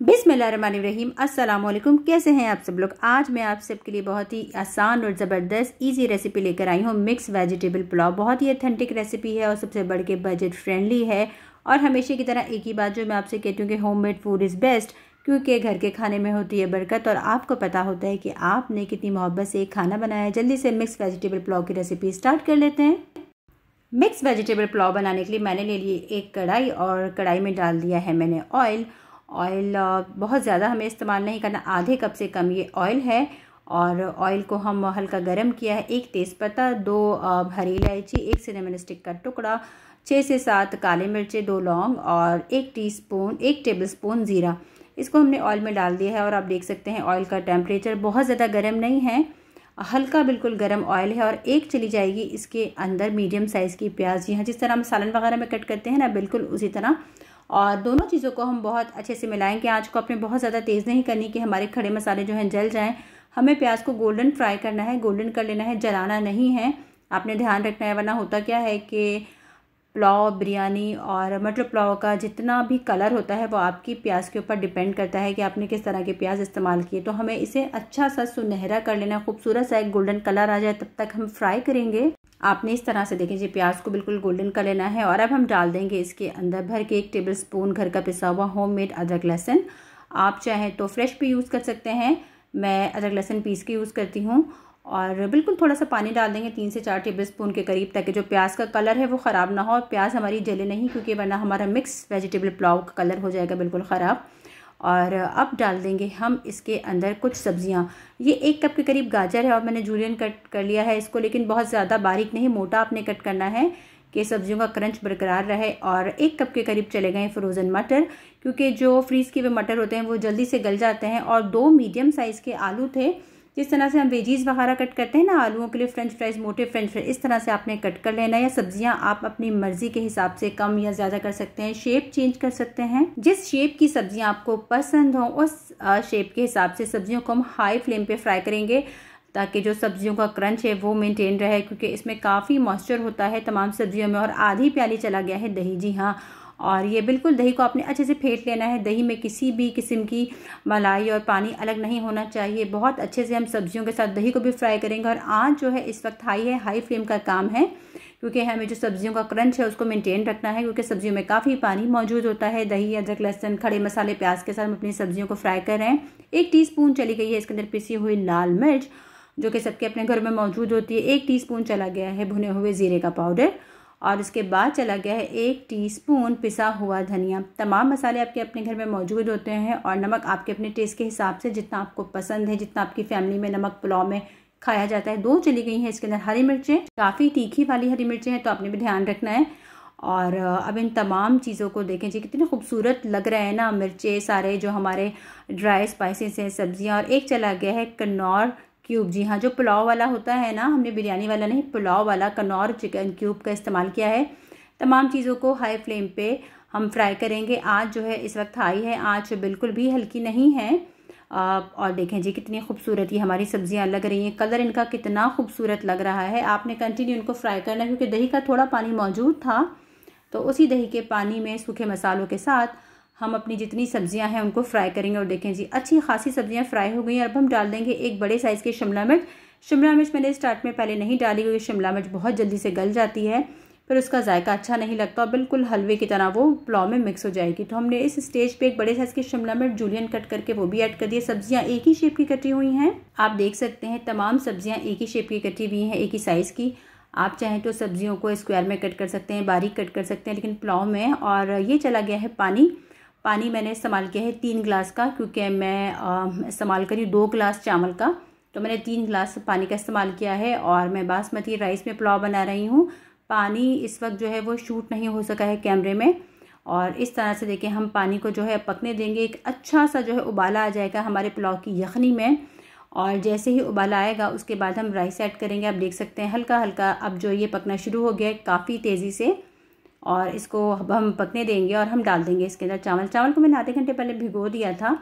बिस्मिल्लाहिर्रहमानिर्रहीम। अस्सलाम वालेकुम। कैसे हैं आप सब लोग। आज मैं आप सबके लिए बहुत ही आसान और ज़बरदस्त इजी रेसिपी लेकर आई हूँ। मिक्स वेजिटेबल पुलाव बहुत ही ऑथेंटिक रेसिपी है और सबसे बढ़ के बजट फ्रेंडली है। और हमेशा की तरह एक ही बात जो मैं आपसे कहती हूँ कि होममेड फूड इज़ बेस्ट, क्योंकि घर के खाने में होती है बरकत और आपको पता होता है कि आपने कितनी मोहब्बत से एक खाना बनाया है। जल्दी से मिक्स वेजिटेबल पुलाव की रेसिपी स्टार्ट कर लेते हैं। मिक्स वेजिटेबल पुलाव बनाने के लिए मैंने ले ली एक कढ़ाई और कढ़ाई में डाल दिया है मैंने ऑयल। बहुत ज़्यादा हमें इस्तेमाल नहीं करना, आधे कप से कम ये ऑयल है। और ऑयल को हम हल्का गर्म किया है। एक तेज़पत्ता, 2 हरी इलायची, 1 सिनेमन स्टिक का टुकड़ा, 6 से 7 काली मिर्चें, 2 लौंग और 1 टेबलस्पून ज़ीरा। इसको हमने ऑयल में डाल दिया है और आप देख सकते हैं ऑयल का टेम्परेचर बहुत ज़्यादा गर्म नहीं है, हल्का बिल्कुल गर्म ऑयल है। और एक चली जाएगी इसके अंदर मीडियम साइज़ की प्याज। जी हाँ, जिस तरह हम सालन वगैरह में कट करते हैं ना, बिल्कुल उसी तरह। और दोनों चीज़ों को हम बहुत अच्छे से मिलाएंगे। आँच को अपने बहुत ज़्यादा तेज़ नहीं करनी कि हमारे खड़े मसाले जो हैं जल जाएं। हमें प्याज को गोल्डन फ्राई करना है, गोल्डन कर लेना है, जलाना नहीं है। आपने ध्यान रखना है, वरना होता क्या है कि पुलाव, बिरयानी और मटर पुलाव का जितना भी कलर होता है वो आपकी प्याज के ऊपर डिपेंड करता है कि आपने किस तरह के प्याज इस्तेमाल किए। तो हमें इसे अच्छा सा सुनहरा कर लेना, खूबसूरत सा एक गोल्डन कलर आ जाए तब तक हम फ्राई करेंगे। आपने इस तरह से देखें जी, प्याज को बिल्कुल गोल्डन कर लेना है। और अब हम डाल देंगे इसके अंदर भर के 1 टेबलस्पून घर का पिसा हुआ होममेड अदरक लहसुन। आप चाहें तो फ्रेश भी यूज़ कर सकते हैं, मैं अदरक लहसुन पीस के यूज़ करती हूँ। और बिल्कुल थोड़ा सा पानी डाल देंगे, 3 से 4 टेबलस्पून के करीब, ताकि जो प्याज का कलर है वो ख़राब ना हो और प्याज हमारी जले नहीं, क्योंकि वरना हमारा मिक्स वेजिटेबल पुलाव का कलर हो जाएगा बिल्कुल ख़राब। और अब डाल देंगे हम इसके अंदर कुछ सब्जियां। ये 1 कप के करीब गाजर है और मैंने जूलियन कट कर लिया है इसको, लेकिन बहुत ज़्यादा बारीक नहीं, मोटा आपने कट करना है कि सब्जियों का क्रंच बरकरार रहे। और 1 कप के करीब चले गए फ्रोज़न मटर, क्योंकि जो फ्रीज़ किए हुए मटर होते हैं वो जल्दी से गल जाते हैं। और 2 मीडियम साइज़ के आलू थे, जिस तरह से हम वेजीज वगैरह कट करते हैं ना आलूओं के लिए, फ्रेंच फ्राइज, मोटे फ्रेंच फ्राइज, इस तरह से आपने कट कर लेना। या सब्जियां आप अपनी मर्जी के हिसाब से कम या ज़्यादा कर सकते हैं, शेप चेंज कर सकते हैं। जिस शेप की सब्जियां आपको पसंद हो उस शेप के हिसाब से सब्जियों को हम हाई फ्लेम पे फ्राई करेंगे, ताकि जो सब्जियों का क्रंच है वो मेंटेन रहे, क्योंकि इसमें काफ़ी मॉइस्चर होता है तमाम सब्जियों में। और आधी प्याली चला गया है दही, जी हाँ। और ये बिल्कुल दही को आपने अच्छे से फेंट लेना है। दही में किसी भी किस्म की मलाई और पानी अलग नहीं होना चाहिए। बहुत अच्छे से हम सब्जियों के साथ दही को भी फ्राई करेंगे। और आँच जो है इस वक्त हाई है, हाई फ्लेम का काम है, क्योंकि हमें जो सब्जियों का क्रंच है उसको मेंटेन रखना है, क्योंकि सब्जियों में काफ़ी पानी मौजूद होता है। दही, अदरक, लहसुन, खड़े मसाले, प्याज के साथ हम अपनी सब्जियों को फ्राई कर रहे हैं। 1 टीस्पून चली गई है इसके अंदर पिसी हुई लाल मिर्च, जो कि सबके अपने घर में मौजूद होती है। 1 टीस्पून चला गया है भुने हुए ज़ीरे का पाउडर। और इसके बाद चला गया है 1 टीस्पून पिसा हुआ धनिया। तमाम मसाले आपके अपने घर में मौजूद होते हैं। और नमक आपके अपने टेस्ट के हिसाब से, जितना आपको पसंद है, जितना आपकी फैमिली में नमक पुलाव में खाया जाता है। 2 चली गई हैं इसके अंदर हरी मिर्चें, काफ़ी तीखी वाली हरी मिर्चें हैं, तो आपने भी ध्यान रखना है। और अब इन तमाम चीज़ों को देखें जी, कितने खूबसूरत लग रहे हैं ना मिर्चें, सारे जो हमारे ड्राई स्पाइसेस हैं, सब्जियाँ। और एक चला गया है कनौर क्यूब, जी हाँ, जो पुलाव वाला होता है ना, हमने बिरयानी वाला नहीं, पुलाव वाला कनौर चिकन क्यूब का इस्तेमाल किया है। तमाम चीज़ों को हाई फ्लेम पे हम फ्राई करेंगे। आँच जो है इस वक्त हाई है, आँच बिल्कुल भी हल्की नहीं है। और देखें जी कितनी खूबसूरत ये हमारी सब्जियां लग रही हैं, कलर इनका कितना खूबसूरत लग रहा है। आपने कंटिन्यू इनको फ्राई करना है, क्योंकि दही का थोड़ा पानी मौजूद था, तो उसी दही के पानी में सूखे मसालों के साथ हम अपनी जितनी सब्जियां हैं उनको फ्राई करेंगे। और देखें जी अच्छी खासी सब्जियां फ्राई हो गई हैं। अब हम डाल देंगे 1 बड़े साइज़ के शिमला मिर्च। शिमला मिर्च मैंने स्टार्ट में पहले नहीं डाली, क्योंकि शिमला मिर्च बहुत जल्दी से गल जाती है, फिर उसका जायका अच्छा नहीं लगता और बिल्कुल हलवे की तरह वो पुलाव में मिक्स हो जाएगी। तो हमने इस स्टेज पे 1 बड़े साइज़ की शिमला मिर्च जूलियन कट करके वो भी ऐड कर दिए। सब्जियां एक ही शेप की कटी हुई हैं, आप देख सकते हैं तमाम सब्जियाँ एक ही शेप की कटी हुई हैं, एक ही साइज़ की। आप चाहें तो सब्जियों को स्क्वायर में कट कर सकते हैं, बारीक कट कर सकते हैं, लेकिन पुलाव में। और ये चला गया है पानी मैंने इस्तेमाल किया है 3 गिलास का, क्योंकि मैं इस्तेमाल करी 2 गिलास चावल का, तो मैंने 3 गिलास पानी का इस्तेमाल किया है। और मैं बासमती राइस में पुलाव बना रही हूँ। पानी इस वक्त जो है वो शूट नहीं हो सका है कैमरे में। और इस तरह से देखिए हम पानी को जो है पकने देंगे। एक अच्छा सा जो है उबाला आ जाएगा हमारे पुलाव की यखनी में। और जैसे ही उबाला आएगा उसके बाद हम राइस ऐड करेंगे। आप देख सकते हैं हल्का हल्का अब जो ये पकना शुरू हो गया है काफ़ी तेज़ी से। और इसको अब हम पकने देंगे और हम डाल देंगे इसके अंदर चावल को मैंने आधे घंटे पहले भिगो दिया था।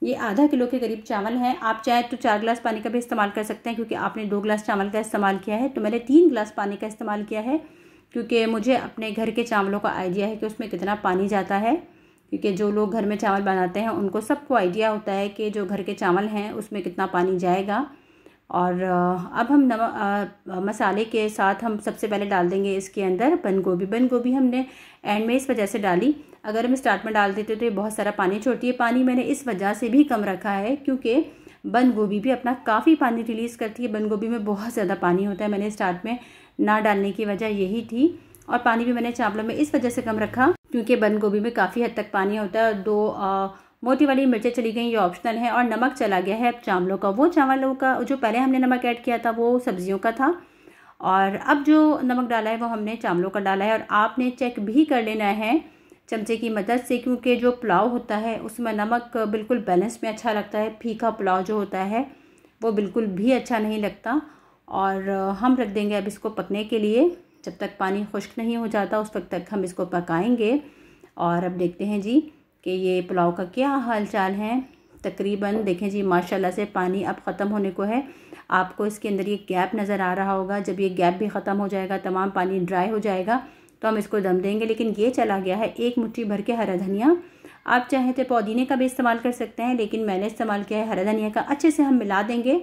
ये आधा किलो के करीब चावल है। आप चाहे तो 4 गिलास पानी का भी इस्तेमाल कर सकते हैं, क्योंकि आपने 2 गिलास चावल का इस्तेमाल किया है, तो मैंने 3 गिलास पानी का इस्तेमाल किया है, क्योंकि मुझे अपने घर के चावलों का आइडिया है कि उसमें कितना पानी जाता है। क्योंकि जो लोग घर में चावल बनाते हैं उनको सबको आइडिया होता है कि जो घर के चावल हैं उसमें कितना पानी जाएगा। और अब हम मसाले के साथ हम सबसे पहले डाल देंगे इसके अंदर बंद गोभी। बंद गोभी हमने एंड में इस वजह से डाली, अगर हम स्टार्ट में डाल देते तो ये बहुत सारा पानी छोड़ती है। पानी मैंने इस वजह से भी कम रखा है क्योंकि बंद गोभी भी अपना काफ़ी पानी रिलीज़ करती है। बंद गोभी में बहुत ज़्यादा पानी होता है, मैंने स्टार्ट में ना डालने की वजह यही थी। और पानी भी मैंने चावलों में इस वजह से कम रखा क्योंकि बंद गोभी में काफ़ी हद तक पानी होता है। 2 मोटी वाली मिर्चें चली गई, ये ऑप्शनल है। और नमक चला गया है अब चावलों का। वो चावलों का जो पहले हमने नमक ऐड किया था वो सब्जियों का था, और अब जो नमक डाला है वो हमने चावलों का डाला है। और आपने चेक भी कर लेना है चमचे की मदद से, क्योंकि जो पुलाव होता है उसमें नमक बिल्कुल बैलेंस में अच्छा लगता है। फीका पुलाव जो होता है वो बिल्कुल भी अच्छा नहीं लगता। और हम रख देंगे अब इसको पकने के लिए। जब तक पानी खुश्क नहीं हो जाता उस वक्त तक हम इसको पकाएंगे। और अब देखते हैं जी कि ये पुलाव का क्या हाल चाल है। तकरीबन देखें जी माशाल्लाह से पानी अब ख़त्म होने को है। आपको इसके अंदर ये गैप नज़र आ रहा होगा। जब ये गैप भी ख़त्म हो जाएगा, तमाम पानी ड्राई हो जाएगा, तो हम इसको दम देंगे। लेकिन ये चला गया है 1 मुट्ठी भर के हरा धनिया। आप चाहें तो पुदीने का भी इस्तेमाल कर सकते हैं, लेकिन मैंने इस्तेमाल किया है हरा धनिया का। अच्छे से हम मिला देंगे।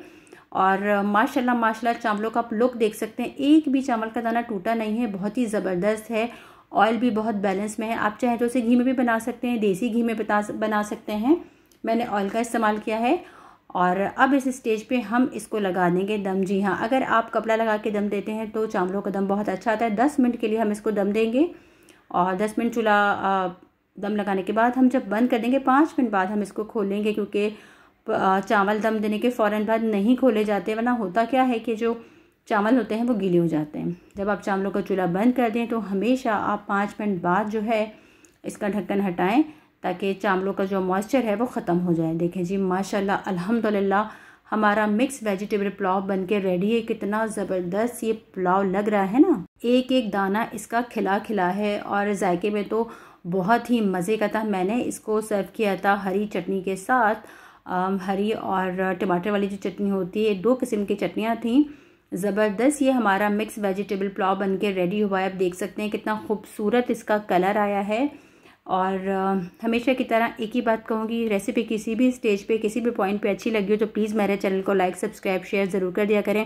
और माशाल्लाह माशाल्लाह चावलों का आप लुक देख सकते हैं, एक भी चावल का दाना टूटा नहीं है, बहुत ही ज़बरदस्त है। ऑयल भी बहुत बैलेंस में है। आप चाहें तो उसे घी में भी बना सकते हैं, देसी घी में बना सकते हैं। मैंने ऑयल का इस्तेमाल किया है। और अब इस स्टेज पे हम इसको लगा देंगे दम। जी हाँ, अगर आप कपड़ा लगा के दम देते हैं तो चावलों का दम बहुत अच्छा आता है। 10 मिनट के लिए हम इसको दम देंगे। और 10 मिनट चूल्हा दम लगाने के बाद हम जब बंद कर देंगे 5 मिनट बाद हम इसको खोलेंगे, क्योंकि चावल दम देने के फ़ौरन बाद नहीं खोले जाते, वरना होता क्या है कि जो चावल होते हैं वो गीले हो जाते हैं। जब आप चावलों का चूल्हा बंद कर दें तो हमेशा आप 5 मिनट बाद जो है इसका ढक्कन हटाएं, ताकि चावलों का जो मॉइस्चर है वो ख़त्म हो जाए। देखें जी माशाल्लाह अल्हम्दुलिल्लाह हमारा मिक्स वेजिटेबल पुलाव बनके रेडी है। कितना ज़बरदस्त ये पुलाव लग रहा है ना, एक एक दाना इसका खिला खिला है और जायके में तो बहुत ही मज़े का था। मैंने इसको सर्व किया था हरी चटनी के साथ। हरी और टमाटर वाली जो चटनी होती है, 2 किस्म की चटनियाँ थीं। ज़बरदस्त ये हमारा मिक्स वेजिटेबल पुलाव बनके रेडी हुआ है। आप देख सकते हैं कितना खूबसूरत इसका कलर आया है। और हमेशा की तरह एक ही बात कहूँगी, रेसिपी किसी भी स्टेज पे किसी भी पॉइंट पे अच्छी लगी हो तो प्लीज़ मेरे चैनल को लाइक सब्सक्राइब शेयर ज़रूर कर दिया करें,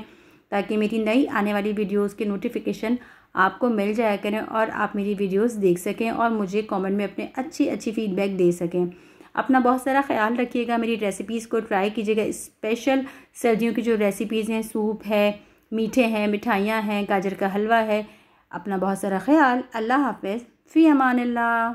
ताकि मेरी नई आने वाली वीडियोस के नोटिफिकेशन आपको मिल जाया करें और आप मेरी वीडियोस देख सकें और मुझे कमेंट में अपने अच्छी फीडबैक दे सकें। अपना बहुत सारा ख्याल रखिएगा। मेरी रेसिपीज़ को ट्राई कीजिएगा। स्पेशल सर्दियों की जो रेसिपीज़ हैं, सूप है, मीठे हैं, मिठाइयाँ हैं, गाजर का हलवा है। अपना बहुत सारा ख्याल। अल्लाह हाफ़िज़। फ़ी अमानिल्लाह।